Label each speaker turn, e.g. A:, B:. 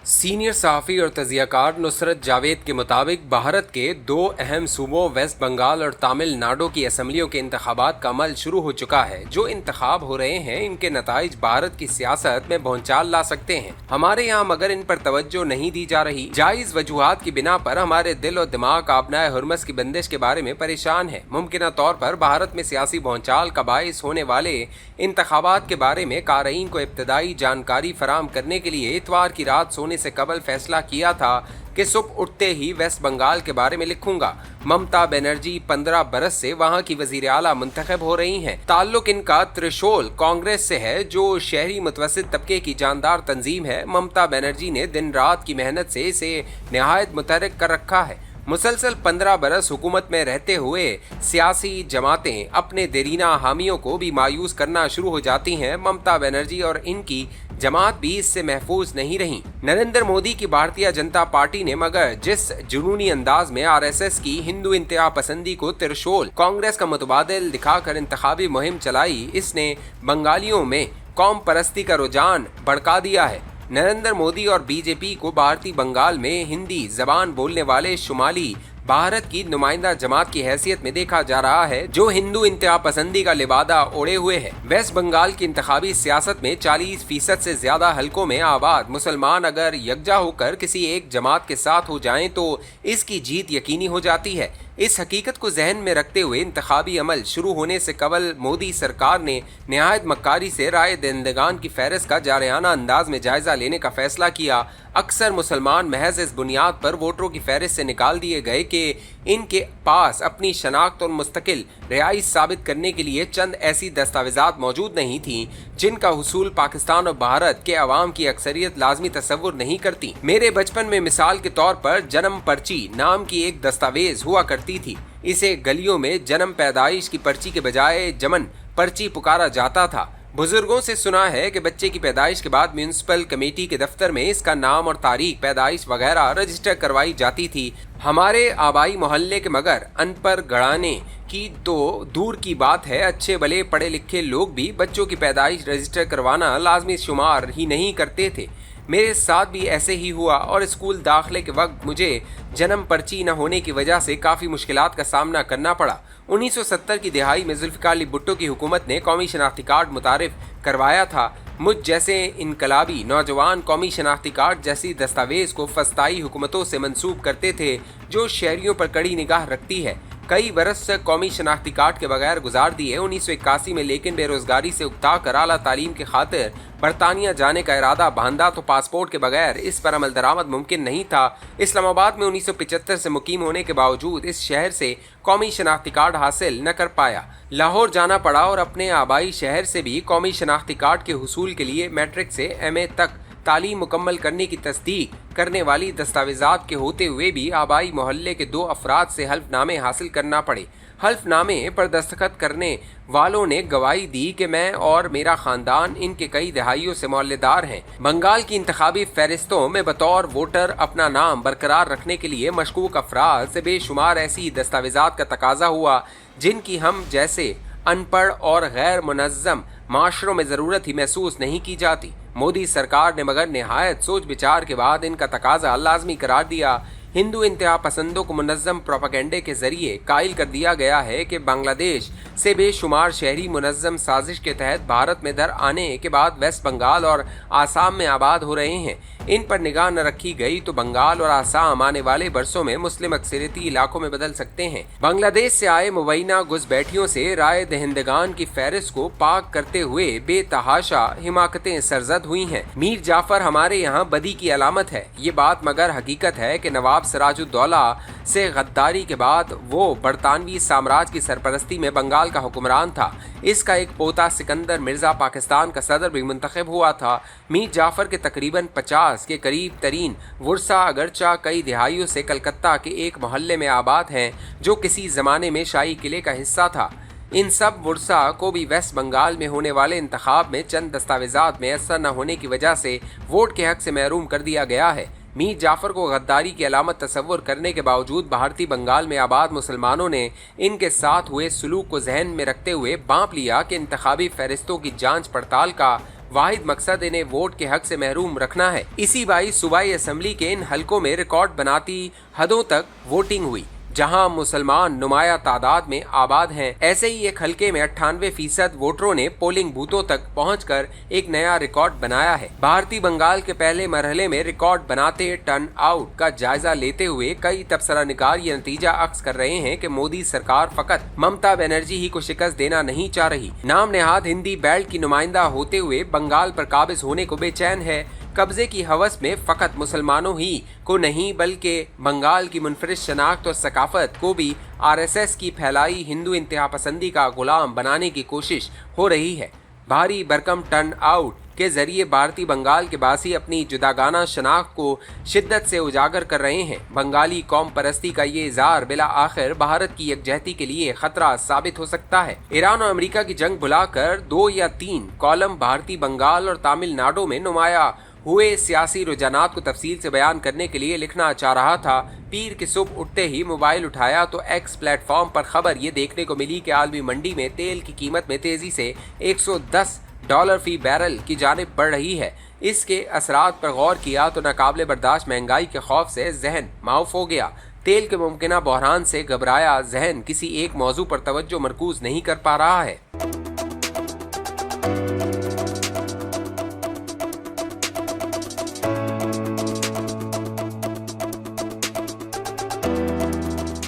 A: Senior सहाफ़ी और तजियाकार नुसरत जावेद के मुताबिक भारत के दो अहम सूबों वेस्ट बंगाल और तमिलनाडु की असम्बलियों के इंतखाबात का अमल शुरू हो चुका है। जो इंतखाब हो रहे हैं इनके नताइज भारत की सियासत में भौचाल ला सकते हैं। हमारे यहाँ मगर इन पर तवज्जो नहीं दी जा रही। जायज वजूहात की बिना पर हमारे दिल और दिमाग आबनाए हुर्मस की बंदिश के बारे में परेशान है। मुमकिन तौर पर भारत में सियासी भौचाल का बाइस होने वाले इंतखाबात के बारे में कारईन को इब्तदाई जानकारी फराम करने के लिए इतवार की रात सोने से कबल फैसला किया था कि सुबह उठते ही वेस्ट बंगाल के बारे में लिखूंगा। ममता बनर्जी 15 बरस से वहां की वजीर आला मुंतखब हो रही हैं। ताल्लुक इनका त्रिशूल कांग्रेस से है, जो शहरी मुतवस्सित तबके की जानदार तंजीम है। ममता बनर्जी ने दिन रात की मेहनत से इसे निहायत मुतहर्रिक कर रखा है। मुसलसल 15 बरस हुकूमत में रहते हुए सियासी जमातें अपने देरीना हामियों को भी मायूस करना शुरू हो जाती हैं। ममता बनर्जी और इनकी जमात भी इससे महफूज नहीं रही। नरेंद्र मोदी की भारतीय जनता पार्टी ने मगर जिस जुनूनी अंदाज में आरएसएस की हिंदू इंतहा पसंदी को त्रिशूल कांग्रेस का मुतबादिल दिखाकर इंतखाबी मुहिम चलाई, इसने बंगालियों में कौम परस्ती का रुझान भड़का दिया है। नरेंद्र मोदी और बीजेपी को भारतीय बंगाल में हिंदी जबान बोलने वाले शुमाली भारत की नुमाइंदा जमात की हैसियत में देखा जा रहा है, जो हिंदू इंतहा पसंदी का लिबादा ओढ़े हुए है। वेस्ट बंगाल की इंतखाबी सियासत में 40% से ज्यादा हलकों में आबाद मुसलमान अगर यकजा होकर किसी एक जमात के साथ हो जाएं तो इसकी जीत यकीनी हो जाती है। इस हकीकत को जहन में रखते हुए इंतखाबी अमल शुरू होने से कबल मोदी सरकार ने निहायत मक्कारी से राय दहिंदगान की फहरिस्त का जारयाना अंदाज में जायजा लेने का फैसला किया। अक्सर मुसलमान महज इस बुनियाद पर वोटरों की फहरिस्त से निकाल दिए गए कि इनके पास अपनी शनाख्त और मुस्तकिल रिहाई साबित करने के लिए चंद ऐसी दस्तावेजात मौजूद नहीं थीं जिनका हुसूल पाकिस्तान और भारत के अवाम की अक्सरियत लाजमी तसव्वुर नहीं करती। मेरे बचपन में मिसाल के तौर पर जन्म पर्ची नाम की एक दस्तावेज हुआ करती थी। इसे गलियों में जन्म पैदाइश की पर्ची के बजाय जमन पर्ची पुकारा जाता था। बुजुर्गों से सुना है कि बच्चे की पैदाइश के बाद म्यूनिसिपल कमेटी के दफ्तर में इसका नाम और तारीख पैदाइश वगैरह रजिस्टर करवाई जाती थी। हमारे आबाई मोहल्ले के मगर अनपढ़ गढ़ाने की तो दूर की बात है, अच्छे भले पढ़े लिखे लोग भी बच्चों की पैदाइश रजिस्टर करवाना लाजमी शुमार ही नहीं करते थे। मेरे साथ भी ऐसे ही हुआ और स्कूल दाखिले के वक्त मुझे जन्म पर्ची न होने की वजह से काफ़ी मुश्किलात का सामना करना पड़ा। 1970 की दिहाई में जुल्फ़िकार अली भुट्टो की हुकूमत ने कौमी शनाख्ती कार्ड मुतारिफ करवाया था। मुझ जैसे इनकलाबी नौजवान कौमी शनाख्ती कार्ड जैसी दस्तावेज़ को फस्ताई हुकूमतों से मंसूब करते थे, जो शहरियों पर कड़ी निगाह रखती है। कई बरस कौमी शनाख्ती कार्ड के बगैर गुजार दिए। 1981 में लेकिन बेरोजगारी से उकता कर आला तालीम की खातिर बरतानिया जाने का इरादा बांधा तो पासपोर्ट के बगैर इस पर अमल दरामद मुमकिन नहीं था। इस्लामाबाद में 1975 से मुकीम होने के बावजूद इस शहर से कौमी शनाख्ती कार्ड हासिल न कर पाया। लाहौर जाना पड़ा और अपने आबाई शहर से भी कौमी शनाख्ती कार्ड के हुसूल के लिए मैट्रिक से एमए तक तालीम मुकम्मल करने की तस्दीक करने वाली दस्तावेजात के होते हुए भी आबाई मोहल्ले के 2 अफराद से हल्फनामे हासिल करना पड़े। हल्फनामे पर दस्तखत करने वालों ने गवाही दी कि मैं और मेरा खानदान इनके कई दहाइयों से मोहल्लेदार हैं। बंगाल की इंतखाबी फहरिस्तों में बतौर वोटर अपना नाम बरकरार रखने के लिए मशकूक अफराद से बेशुमार ऐसी दस्तावेजात का तकाजा हुआ जिनकी हम जैसे अनपढ़ और गैर मुनज़्ज़म माशरों में ज़रूरत ही महसूस नहीं की जाती। मोदी सरकार ने मगर निहायत सोच विचार के बाद इनका तकाजा लाजमी करार दिया। हिंदू इंतहा पसंदों को मुनज़्ज़म प्रोपेगेंडे के जरिए कायल कर दिया गया है कि बांग्लादेश से बेशुमार शहरी मुनज़्ज़म साजिश के तहत भारत में दर आने के बाद वेस्ट बंगाल और आसाम में आबाद हो रहे हैं। इन पर निगाह न रखी गई तो बंगाल और आसाम आने वाले बरसों में मुस्लिम अक्सरियती इलाकों में बदल सकते हैं। बांग्लादेश से आए मुबैना घुसपैठियों से राय दहिंदगान की फहरिस्त को पाक करते हुए बेतहाशा हिमाकतें सरजद हुई हैं। मीर जाफर हमारे यहाँ बदी की अलामत है। ये बात मगर हकीकत है कि नवाब सिराजुद्दौला से गद्दारी के बाद वो बरतानवी साम्राज्य की सरपरस्ती में बंगाल का हुक्मरान था। इसका एक पोता सिकंदर मिर्जा पाकिस्तान का सदर भी मुंतखब हुआ था। मीर जाफर के तकरीबन 50 के करीब तरीन वर्सा अगरचा कई दिहाइयों से कलकत्ता के एक मोहल्ले में आबाद हैं, जो किसी ज़माने में शाही किले का हिस्सा था। इन सब वर्सा को भी वेस्ट बंगाल में होने वाले इंतखाब में चंद दस्तावेजात मैसर न होने की वजह से वोट के हक से महरूम कर दिया गया है। मीर जाफर को गद्दारी की अलामत तस्वुर करने के बावजूद भारतीय बंगाल में आबाद मुसलमानों ने इनके साथ हुए सलूक को जहन में रखते हुए बांप लिया कि इंतखाबी फहरिस्तों की जांच पड़ताल का वाहिद मकसद इन्हें वोट के हक से महरूम रखना है। इसी बाईस सूबाई असम्बली के इन हलकों में रिकॉर्ड बनाती हदों तक वोटिंग हुई, जहां मुसलमान नुमाया तादाद में आबाद हैं। ऐसे ही एक हलके में 98% वोटरों ने पोलिंग बूथों तक पहुंचकर एक नया रिकॉर्ड बनाया है। भारतीय बंगाल के पहले मरहले में रिकॉर्ड बनाते टर्न आउट का जायजा लेते हुए कई तबसरा निगार ये नतीजा अक्स कर रहे हैं कि मोदी सरकार फकत ममता बनर्जी ही को शिकस्त देना नहीं चाह रही। नाम नेहाद हिंदी बेल्ट की नुमाइंदा होते हुए बंगाल पर काबिज होने को बेचैन है। कब्जे की हवस में फकत मुसलमानों ही को नहीं बल्कि बंगाल की मुनफरिद शनाख्त और सकाफत को भी आरएसएस की फैलाई हिंदू इंतहा पसंदी का गुलाम बनाने की कोशिश हो रही है। भारी भरकम टर्न आउट के जरिए भारतीय बंगाल के बासी अपनी जुदागाना शनाख्त को शिद्दत से उजागर कर रहे हैं। बंगाली कौम परस्ती का ये इज़हार बिला आखिर भारत की यकजहती के लिए खतरा साबित हो सकता है। ईरान और अमेरिका की जंग भुलाकर 2 या 3 कॉलम भारतीय बंगाल और तमिलनाडु में नुमाया हुए सियासी रुझानात को तफसील से बयान करने के लिए लिखना चाह रहा था। पीर की सुबह उठते ही मोबाइल उठाया तो एक्स प्लेटफॉर्म पर खबर ये देखने को मिली कि आलमी मंडी में तेल की कीमत में तेजी से $110 फी बैरल की जानिब बढ़ रही है। इसके असरात पर गौर किया तो नाकाबिले बर्दाश्त महंगाई के खौफ से जहन माऊफ हो गया। तेल के मुमकिना बहरान से घबराया जहन किसी एक मौजू पर तवज्जो मरकूज नहीं कर पा रहा है।